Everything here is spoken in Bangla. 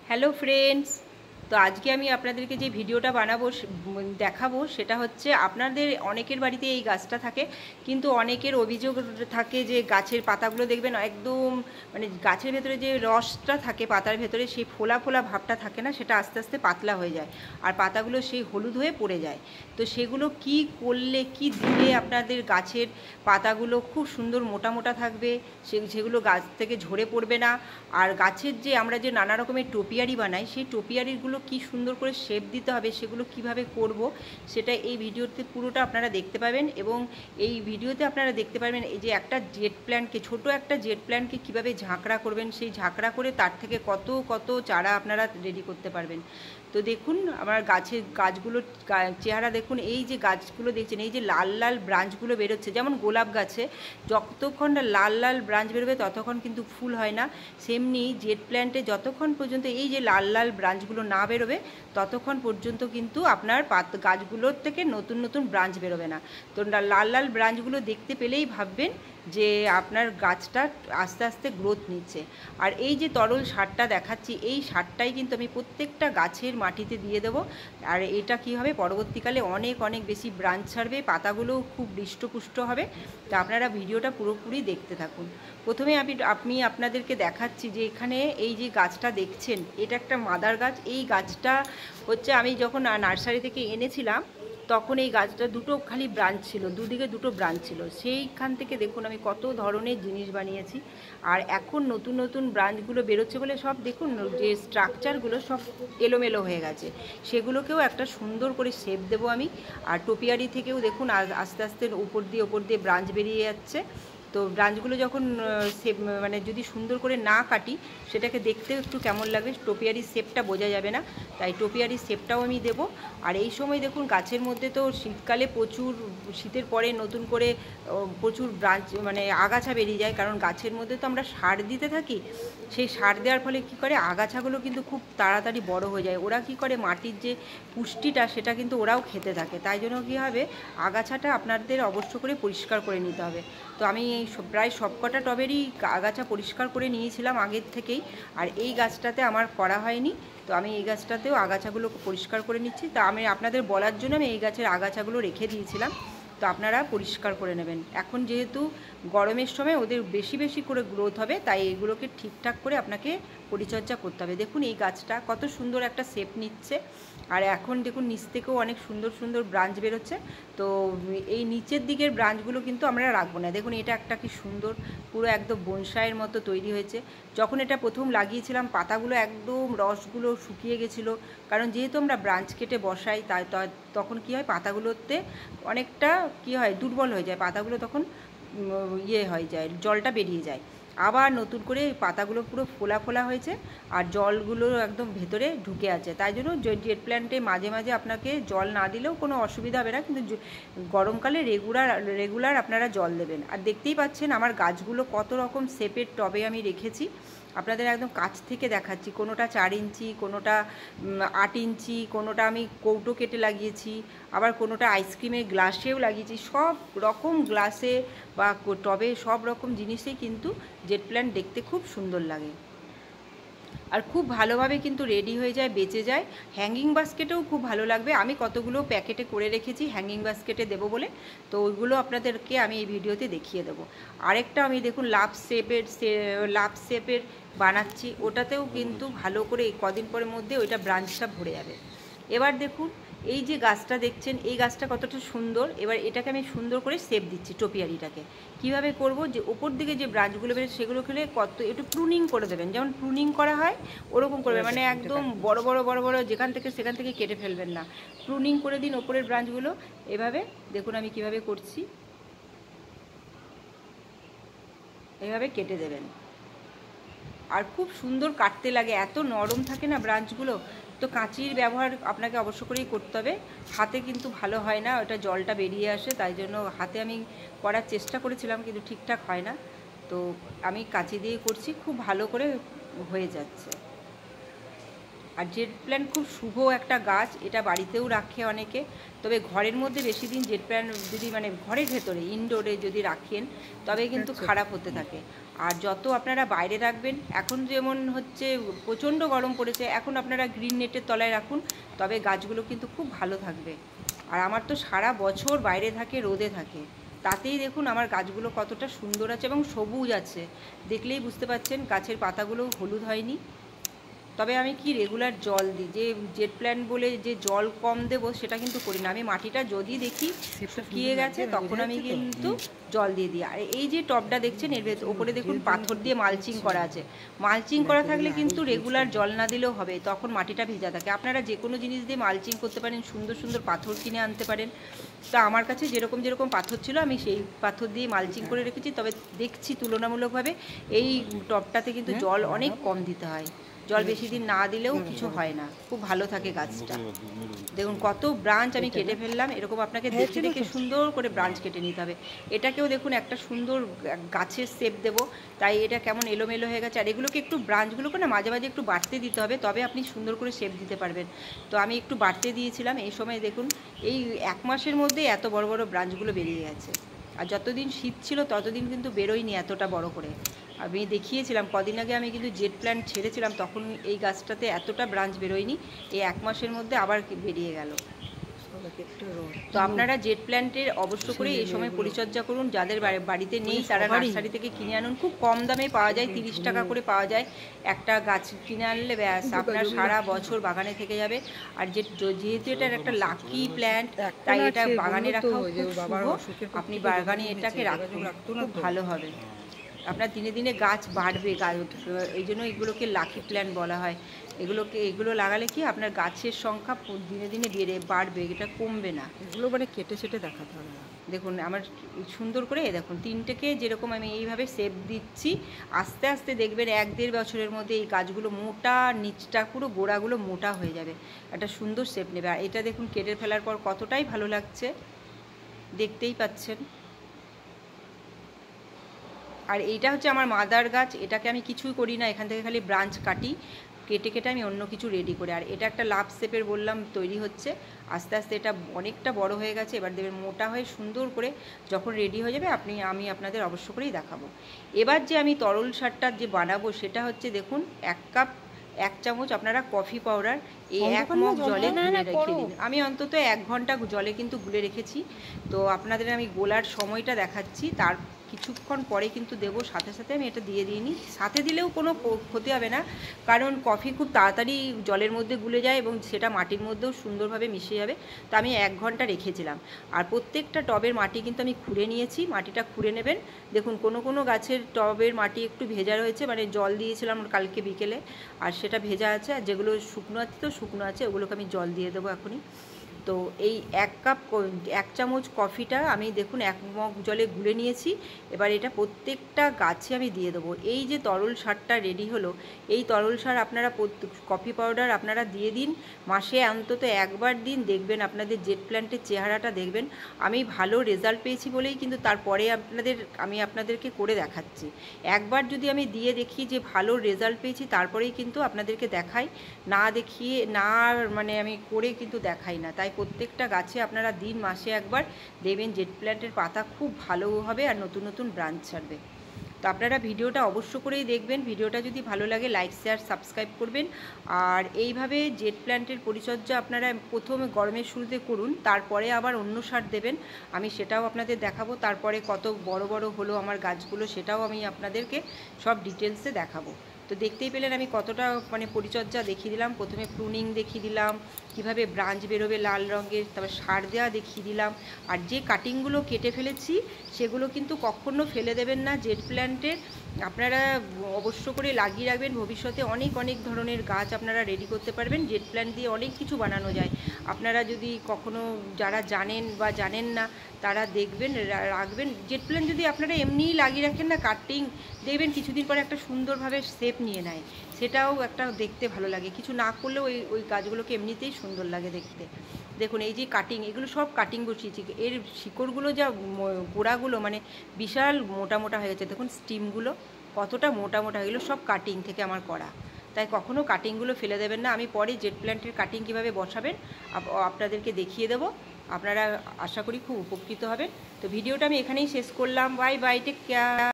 হ্যালো ফ্রেন্ডস, তো আজকে আমি আপনাদেরকে যে ভিডিওটা বানাবো দেখাবো সেটা হচ্ছে আপনাদের অনেকের বাড়িতে এই গাছটা থাকে, কিন্তু অনেকের অভিযোগ থাকে যে গাছের পাতাগুলো দেখবেন একদম মানে গাছের ভেতরে যে রসটা থাকে পাতার ভেতরে সেই ফোলা ফোলা ভাবটা থাকে না, সেটা আস্তে আস্তে পাতলা হয়ে যায় আর পাতাগুলো সেই হলুদ হয়ে পড়ে যায়। তো সেগুলো কি করলে কি দিলে আপনাদের গাছের পাতাগুলো খুব সুন্দর মোটা মোটা থাকবে, সেগুলো গাছ থেকে ঝরে পড়বে না। আর গাছের যে আমরা যে নানা রকমের টোপিয়ারি বানাই, সেই টোপিয়ারিগুলো কি সুন্দর করে শেপ দিতে হবে, সেগুলো কিভাবে করব সেটা এই ভিডিওতে পুরোটা আপনারা দেখতে পাবেন। এবং এই ভিডিওতে আপনারা দেখতে পারবেন এই যে একটা জেট প্ল্যান্টকে, ছোট একটা জেট প্ল্যান্টকে কীভাবে ঝাঁকড়া করবেন, সেই ঝাঁকড়া করে তার থেকে কত কত চারা আপনারা রেডি করতে পারবেন। তো দেখুন আমার গাছগুলোর চেহারা দেখুন। এই যে গাছগুলো দেখছেন, এই যে লাল লাল ব্রাঞ্চগুলো বেরোচ্ছে, যেমন গোলাপ গাছে যতক্ষণ না লাল লাল ব্রাঞ্চ বেরোবে ততক্ষণ কিন্তু ফুল হয় না, সেমনি জেট প্ল্যান্টে যতক্ষণ পর্যন্ত এই যে লাল লাল ব্রাঞ্চগুলো না বেরোবে ততক্ষণ পর্যন্ত কিন্তু আপনার গাছগুলোর থেকে নতুন নতুন ব্রাঞ্চ বেরোবে না। তো লাল লাল ব্রাঞ্চগুলো দেখতে পেলেই ভাববেন যে আপনার গাছটা আস্তে আস্তে গ্রোথ নিচ্ছে। আর এই যে তরল সারটা দেখাচ্ছি, এই সারটাই কিন্তু আমি প্রত্যেকটা গাছের মাটিতে দিয়ে দেবো। আর এটা কী হবে, পরবর্তীকালে অনেক অনেক বেশি ব্রাঞ্চ ছাড়বে, পাতাগুলোও খুব হৃষ্টপুষ্ট হবে। তা আপনারা ভিডিওটা পুরোপুরি দেখতে থাকুন। প্রথমে আমি আপনাদেরকে দেখাচ্ছি যে এখানে এই যে গাছটা দেখছেন, এটা একটা মাদার গাছ। এই গাছটা হচ্ছে আমি যখন নার্সারি থেকে এনেছিলাম তখন এই গাছটা দুটো খালি ব্রাঞ্চ ছিল, দুদিকে দুটো ব্রাঞ্চ ছিল। সেইখান থেকে দেখুন আমি কত ধরনের জিনিস বানিয়েছি। আর এখন নতুন নতুন ব্রাঞ্চগুলো বেরোচ্ছে বলে সব দেখুন যে স্ট্রাকচারগুলো সব এলোমেলো হয়ে গেছে, সেগুলোকেও একটা সুন্দর করে শেপ দেবো আমি। আর টোপিয়ারি থেকেও দেখুন আস্তে আস্তে ওপর দিয়ে ব্রাঞ্চ বেরিয়ে যাচ্ছে। তো ব্রাঞ্চগুলো যখন মানে যদি সুন্দর করে না কাটি সেটাকে দেখতেও একটু কেমন লাগবে, টোপিয়ারির শেপটা বোঝা যাবে না, তাই টোপিয়ারির শেপটাও আমি দেব। আর এই সময় দেখুন গাছের মধ্যে তো শীতকালে প্রচুর, শীতের পরে নতুন করে প্রচুর ব্রাঞ্চ মানে আগাছা বেরিয়ে যায়, কারণ গাছের মধ্যে তো আমরা সার দিতে থাকি। সেই সার দেওয়ার ফলে কী করে, আগাছাগুলো কিন্তু খুব তাড়াতাড়ি বড় হয়ে যায়। ওরা কী করে, মাটির যে পুষ্টিটা সেটা কিন্তু ওরাও খেতে থাকে, তাই জন্য কী হবে, আগাছাটা আপনাদের অবশ্য করে পরিষ্কার করে নিতে হবে। তো আমি এই প্রায় সবকটা টবেরই আগাছা পরিষ্কার করে নিয়েছিলাম আগের থেকেই। আর এই গাছটাতে আমার করা হয়নি, তো আমি এই গাছটাতেও আগাছাগুলো পরিষ্কার করে নিচ্ছি। তা আমি আপনাদের বলার জন্য আমি এই গাছের আগাছাগুলো রেখে দিয়েছিলাম, তো আপনারা পরিষ্কার করে নেবেন। এখন যেহেতু গরমের সময় ওদের বেশি বেশি করে গ্রোথ হবে, তাই এগুলোকে ঠিকঠাক করে আপনাকে পরিচর্যা করতে হবে। দেখুন এই গাছটা কত সুন্দর একটা শেপ নিচ্ছে। আর এখন দেখুন নিচ থেকেও অনেক সুন্দর সুন্দর ব্রাঞ্চ বেরোচ্ছে। তো এই নিচের দিকের ব্রাঞ্চগুলো কিন্তু আমরা রাখবো না। দেখুন এটা একটা কি সুন্দর, পুরো একদম বনসাইয়ের মতো তৈরি হয়েছে। যখন এটা প্রথম লাগিয়েছিলাম পাতাগুলো একদম রসগুলো শুকিয়ে গেছিলো, কারণ যেহেতু আমরা ব্রাঞ্চ কেটে বসাই, তাই তখন কী হয়, পাতাগুলোতে অনেকটা কী হয়, দুর্বল হয়ে যায় পাতাগুলো, তখন হয়ে যায়, জলটা বেরিয়ে যায়। আবার নতুন করে পাতাগুলো পুরো ফোলা ফোলা হয়েছে আর জলগুলো একদম ভেতরে ঢুকে আছে। তাই জন্য জেট প্ল্যান্টে মাঝে মাঝে আপনাকে জল না দিলেও কোনো অসুবিধা হবে না, কিন্তু গরমকালে রেগুলার আপনারা জল দেবেন। আর দেখতেই পাচ্ছেন আমার গাছগুলো কত রকম শেপের টবে আমি রেখেছি, আপনাদের একদম কাছ থেকে দেখাচ্ছি। কোনোটা 4 ইঞ্চি, কোনোটা 8 ইঞ্চি, কোনোটা আমি কৌটো কেটে লাগিয়েছি, আবার কোনোটা আইসক্রিমের গ্লাসেও লাগিয়েছি। সব রকম গ্লাসে বা টবে সব রকম জিনিসেই কিন্তু জেট প্ল্যান্ট দেখতে খুব সুন্দর লাগে আর খুব ভালোভাবে কিন্তু রেডি হয়ে যায়, বেঁচে যায়। হ্যাঙ্গিং বাস্কেটেও খুব ভালো লাগবে। আমি কতগুলো প্যাকেটে করে রেখেছি হ্যাঙ্গিং বাস্কেটে দেবো বলে, তো ওইগুলো আপনাদেরকে আমি এই ভিডিওতে দেখিয়ে দেবো। আরেকটা আমি দেখুন লাভ শেপের বানাচ্ছি, ওটাতেও কিন্তু ভালো করে কদিন পরের মধ্যে ওইটা ব্রাঞ্চটা ভরে যাবে। এবার দেখুন এই যে গাছটা দেখছেন, এই গাছটা কতটা সুন্দর। এবার এটাকে আমি সুন্দর করে শেপ দিচ্ছি টোপিয়ারিটাকে। কিভাবে করব, যে ওপর দিকে যে ব্রাঞ্চগুলো বেরোয় সেগুলো খেলে একটু প্রুনিং করে দেবেন, যেমন প্রুনিং করা হয় ওরকম করবে, মানে একদম বড় বড় সেখান থেকে কেটে ফেলবেন না, প্রুনিং করে দিন ওপরের ব্রাঞ্চগুলো। এভাবে দেখুন আমি কিভাবে করছি, এভাবে কেটে দেবেন। আর খুব সুন্দর কাটতে লাগে, এত নরম থাকে না ব্রাঞ্চগুলো। তো কাঁচির ব্যবহার আপনাকে অবশ্য করেই করতে হবে, হাতে কিন্তু ভালো হয় না, ওটা জলটা বেরিয়ে আসে, তাই জন্য হাতে আমি করার চেষ্টা করেছিলাম কিন্তু ঠিকঠাক হয় না। তো আমি কাঁচি দিয়ে করছি, খুব ভালো করে হয়ে যাচ্ছে। আর জেট প্ল্যান্ট খুব শুভ একটা গাছ, এটা বাড়িতেও রাখে অনেকে। তবে ঘরের মধ্যে বেশি দিন জেট প্ল্যান্ট যদি মানে ঘরের ভেতরে ইনডোরে যদি রাখেন তবে কিন্তু খারাপ হতে থাকে। আর যত আপনারা বাইরে রাখবেন, এখন যেমন হচ্ছে প্রচণ্ড গরম পড়েছে, এখন আপনারা গ্রিন নেটের তলায় রাখুন, তবে গাছগুলো কিন্তু খুব ভালো থাকবে। আর আমার তো সারা বছর বাইরে থাকে, রোদে থাকে, তাতেই দেখুন আমার গাছগুলো কতটা সুন্দর আছে এবং সবুজ আছে। দেখলেই বুঝতে পারছেন গাছের পাতাগুলো হলুদ হয়নি। তবে আমি কি রেগুলার জল দিই, যে জেট প্ল্যান্ট বলে যে জল কম দেবো সেটা কিন্তু করি না। আমি মাটিটা যদি দেখি শুকিয়ে গেছে তখন আমি কিন্তু জল দিয়ে দিই। আর এই যে টবটা দেখছেন এর ওপরে দেখুন পাথর দিয়ে মালচিং করা আছে। মালচিং করা থাকলে কিন্তু রেগুলার জল না দিলেও হবে, তখন মাটিটা ভেজা থাকে। আপনারা যে কোনো জিনিস দিয়ে মালচিং করতে পারেন, সুন্দর সুন্দর পাথর কিনে আনতে পারেন। তো আমার কাছে যেরকম যেরকম পাথর ছিল আমি সেই পাথর দিয়ে মালচিং করে রেখেছি। তবে দেখছি তুলনামূলকভাবে এই টবটাতে কিন্তু জল অনেক কম দিতে হয়, জল বেশি দিন না দিলেও কিছু হয় না, খুব ভালো থাকে গাছটা। দেখুন কত ব্রাঞ্চ আমি কেটে ফেললাম, এরকম আপনাকে দেখে দেখে সুন্দর করে ব্রাঞ্চ কেটে নিতে হবে। এটাকেও দেখুন একটা সুন্দর গাছের শেপ দেবো, তাই এটা কেমন এলোমেলো হয়ে গেছে। আর এগুলোকে একটু ব্রাঞ্চগুলোকে না মাঝে মাঝে একটু বাড়তে দিতে হবে, তবে আপনি সুন্দর করে শেপ দিতে পারবেন। তো আমি একটু বাড়তে দিয়েছিলাম, এই সময় দেখুন এই 1 মাসের মধ্যে এত বড় বড় ব্রাঞ্চগুলো বেরিয়ে গেছে। আর যতদিন শীত ছিল ততদিন কিন্তু বেরোয়নি এতটা বড় করে। আমি দেখিয়েছিলাম কদিন আগে, আমি কিন্তু জেট প্ল্যান্ট ছেড়েছিলাম, তখন এই গাছটাতে এতটা ব্রাঞ্চ বেরোয়নি, এই 1 মাসের মধ্যে আবার বেরিয়ে গেল। তো আপনারা জেট প্ল্যান্টের অবশ্য করে এই সময় পরিচর্যা করুন। যাদের বাড়িতে নেই তারা নার্সারি থেকে কিনে আনুন, খুব কম দামে পাওয়া যায়, 30 টাকা করে পাওয়া যায় একটা গাছ। কিনে আনলে ব্যাস আপনার সারা বছর বাগানে থেকে যাবে। আর যেহেতু এটার একটা লাকি প্ল্যান্ট, তাই এটা বাগানে রাখা খুব শুভ। আপনি বাগানে এটাকে রাখুন, খুব ভালো হবে। আপনার দিনে দিনে গাছ বাড়বে, এই জন্য এগুলোকে লাকি প্ল্যান্ট বলা হয়। এগুলো লাগালে কি আপনার গাছের সংখ্যা দিনে দিনে বাড়বে, এটা কমবে না। এগুলো মানে কেটে সেটে দেখাতে হবে। দেখুন আমার সুন্দর করে দেখুন তিনটেকে যেরকম আমি এইভাবে শেপ দিচ্ছি, আস্তে আস্তে দেখবেন 1-1.5 বছরের মধ্যে এই গাছগুলো মোটা, নিচটা পুরো গোড়াগুলো মোটা হয়ে যাবে, একটা সুন্দর শেপ নেবে। আর এটা দেখুন কেটে ফেলার পর কতটাই ভালো লাগছে, দেখতেই পাচ্ছেন। আর এইটা হচ্ছে আমার মাদার গাছ, এটাকে আমি কিছুই করি না, এখান থেকে খালি ব্রাঞ্চ কাটি, কেটে কেটে আমি অন্য কিছু রেডি করে। আর এটা একটা লাভ শেপের বললাম তৈরি হচ্ছে, আস্তে আস্তে এটা অনেকটা বড় হয়ে গেছে। এবার দেবেন মোটা হয়ে সুন্দর করে, যখন রেডি হয়ে যাবে আমি আপনাদের অবশ্য করেই দেখাবো। এবার যে আমি তরল সারটা যে বানাবো সেটা হচ্ছে দেখুন 1 চামচ আপনারা কফি পাউডার এই 1 মগ জলে গুলে রেখে দিন। আমি অন্তত 1 ঘন্টা জলে কিন্তু গুলে রেখেছি। তো আপনাদের আমি গোলার সময়টা দেখাচ্ছি, তার কিছুক্ষণ পরে কিন্তু দেবো। সাথে সাথে আমি এটা দিয়ে দিইনি, সাথে দিলেও কোনো ক্ষতি হবে না, কারণ কফি খুব তাড়াতাড়ি জলের মধ্যে গুলে যায় এবং সেটা মাটির মধ্যেও সুন্দরভাবে মিশে যাবে। তো আমি 1 ঘন্টা রেখেছিলাম। আর প্রত্যেকটা টবের মাটি কিন্তু আমি খুঁড়ে নিয়েছি, মাটিটা খুঁড়ে নেবেন। দেখুন কোনো গাছের টবের মাটি একটু ভেজা রয়েছে, মানে জল দিয়েছিলাম কালকে বিকেলে, আর সেটা ভেজা আছে। আর যেগুলো শুকনো আছে তো শুকনো আছে, ওগুলোকে আমি জল দিয়ে দেবো এখনই। তো এই 1 চামচ কফিটা আমি দেখুন 1 মগ জলে গুলে নিয়েছি। এবার এটা প্রত্যেকটা গাছে আমি দিয়ে দেবো। এই যে তরল সারটা রেডি হলো, এই তরল সার আপনারা কফি পাউডার আপনারা দিয়ে দিন, মাসে অন্তত 1 বার দিন, দেখবেন আপনাদের জেট প্ল্যান্টের চেহারাটা দেখবেন। আমি ভালো রেজাল্ট পেয়েছি বলেই কিন্তু তারপরে আমি আপনাদেরকে করে দেখাচ্ছি। একবার যদি আমি দিয়ে দেখি যে ভালো রেজাল্ট পেয়েছি, তারপরেই কিন্তু আপনাদেরকে দেখাই, না দেখিয়ে না মানে আমি করে কিন্তু দেখাই না। তাই প্রত্যেকটা গাছে আপনারা দিন, মাসে 1 বার, দেখবেন জেট প্ল্যান্টের পাতা খুব ভালো হবে আর নতুন নতুন ব্রাঞ্চ ছাড়বে। তো আপনারা ভিডিওটা অবশ্য করেই দেখবেন। ভিডিওটা যদি ভালো লাগে লাইক, শেয়ার, সাবস্ক্রাইব করবেন। আর এইভাবে জেট প্ল্যান্টের পরিচর্যা আপনারা প্রথমে গরমের শুরুতে করুন, তারপরে আবার অন্য সার দেবেন, আমি সেটাও আপনাদের দেখাবো। তারপরে কত বড় বড় হলো আমার গাছগুলো সেটাও আমি আপনাদেরকে সব ডিটেলসে দেখাবো। তো দেখতেই পেলেন আমি কতটা মানে পরিচর্যা দেখিয়ে দিলাম। প্রথমে প্রুনিং দেখিয়ে দিলাম, কিভাবে ব্রাঞ্চ বেরোবে লাল রঙের, তারপর সার দেওয়া দেখিয়ে দিলাম। আর যে কাটিংগুলো কেটে ফেলেছি সেগুলো কিন্তু কখনো ফেলে দেবেন না। জেট প্ল্যান্টের আপনারা অবশ্য করে লাগিয়ে রাখবেন, ভবিষ্যতে অনেক অনেক ধরনের গাছ আপনারা রেডি করতে পারবেন। জেট প্ল্যান্ট দিয়ে অনেক কিছু বানানো যায়। আপনারা যদি কখনো যারা জানেন বা জানেন না তারা দেখবেন, রাখবেন। জেট প্ল্যান্ট যদি আপনারা এমনিই লাগিয়ে রাখেন না, কাটিং দেখবেন কিছুদিন পরে একটা সুন্দরভাবে শেপ নিয়ে নেয়, সেটাও একটা দেখতে ভালো লাগে। কিছু না করলেও ওই গাছগুলোকে এমনিতেই সুন্দর লাগে দেখতে। দেখুন এই যে কাটিং, এগুলো সব কাটিং বসিয়েছি। এর শিকড়গুলো যা গোড়াগুলো মানে বিশাল মোটা মোটা হয়ে গেছে, দেখুন স্টিমগুলো কতটা মোটা মোটা, এগুলো সব কাটিং থেকে আমার করা। তাই কখনও কাটিংগুলো ফেলে দেবেন না। আমি পরে জেট প্ল্যান্টের কাটিং কীভাবে বসাবেন আপনাদেরকে দেখিয়ে দেবো। আপনারা আশা করি খুব উপকৃত হবেন। তো ভিডিওটা আমি এখানেই শেষ করলাম। Bye bye, take care.